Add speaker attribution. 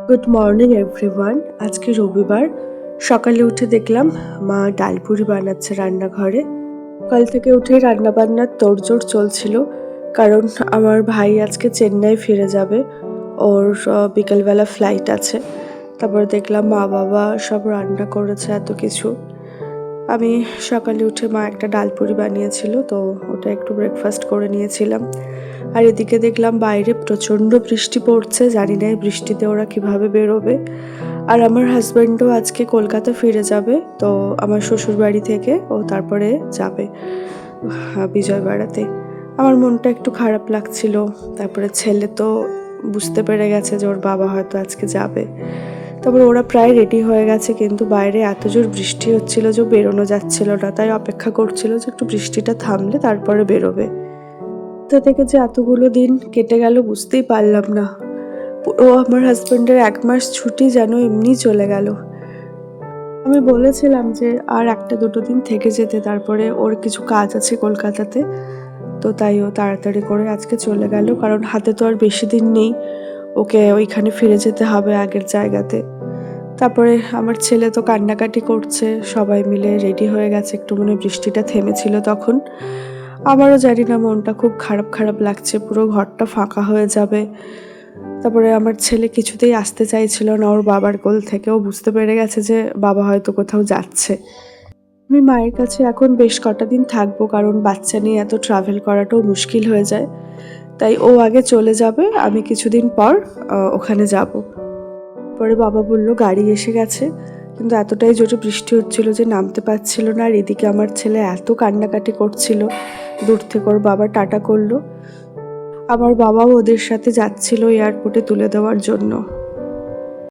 Speaker 1: Good morning everyone. আজকে রবিবার। সকালে উঠে দেখলাম মা ডালপুরি বানাচ্ছে রান্নাঘরে। সকাল থেকে উঠেই রান্নাবান্নার তোড়জোড় চলছিল, কারণ আমার ভাই আজকে চেন্নাই ফিরে যাবে। ওর বিকেলবেলা ফ্লাইট আছে। তারপর দেখলাম মা বাবা সব রান্না করেছে এত কিছু। আমি সকালে উঠে মা একটা ডালপুরি বানিয়েছিল, তো ওটা একটু ব্রেকফাস্ট করে নিয়েছিলাম। আর এদিকে দেখলাম বাইরে প্রচণ্ড বৃষ্টি পড়ছে, জানি না এই বৃষ্টিতে ওরা কিভাবে বেরোবে। আর আমার হাজব্যান্ডও আজকে কলকাতা ফিরে যাবে, তো আমার শ্বশুর বাড়ি থেকে ও তারপরে যাবে বিজয়বাড়াতে। আমার মনটা একটু খারাপ লাগছিল। তারপরে ছেলে তো বুঝতে পেরে গেছে যে ওর বাবা হয়তো আজকে যাবে। তারপরে ওরা প্রায় রেডি হয়ে গেছে, কিন্তু বাইরে এত জোর বৃষ্টি হচ্ছিল যে বেরোনো যাচ্ছিল না, তাই অপেক্ষা করছিল যে একটু বৃষ্টিটা থামলে তারপরে বেরোবে। তো থেকে যে এতগুলো দিন কেটে গেল বুঝতেই পারলাম না। পুরো আমার হাজব্যান্ডের 1 মাস ছুটি যেন এমনি চলে গেল। আমি বলেছিলাম যে আর 1-2 দিন থেকে যেতে, তারপরে ওর কিছু কাজ আছে কলকাতাতে। তো তাই ও তাড়াতাড়ি করে আজকে চলে গেল, কারণ হাতে তো আর বেশি দিন নেই। ওকে ওইখানে ফিরে যেতে হবে আগের জায়গাতে। তারপরে আমার ছেলে তো কান্নাকাটি করছে, সবাই মিলে রেডি হয়ে গেছে, একটু মনে বৃষ্টিটা থেমেছিল তখন। আমারও জানি না, মনটা খুব খারাপ খারাপ লাগছে, পুরো ঘরটা ফাঁকা হয়ে যাবে। তারপরে আমার ছেলে কিছুতেই আসতে চাইছিল না ওর বাবার কোল থেকে। ও বুঝতে পেরে গেছে যে বাবা হয়তো কোথাও যাচ্ছে। আমি মায়ের কাছে এখন বেশ কটা দিন থাকবো, কারণ বাচ্চা নিয়ে এত ট্রাভেল করাটাও মুশকিল হয়ে যায়। তাই ও আগে চলে যাবে, আমি কিছুদিন পর ওখানে যাব। পরে বাবা বলল গাড়ি এসে গেছে, কিন্তু এতটাই জোরে বৃষ্টি হচ্ছিল যে নামতে পারছিল না। আর এদিকে আমার ছেলে এত কান্নাকাটি করছিল, দূর থেকে ওর বাবা টাটা করলো। আমার বাবাও ওদের সাথে যাচ্ছিল এয়ারপোর্টে তুলে দেওয়ার জন্য।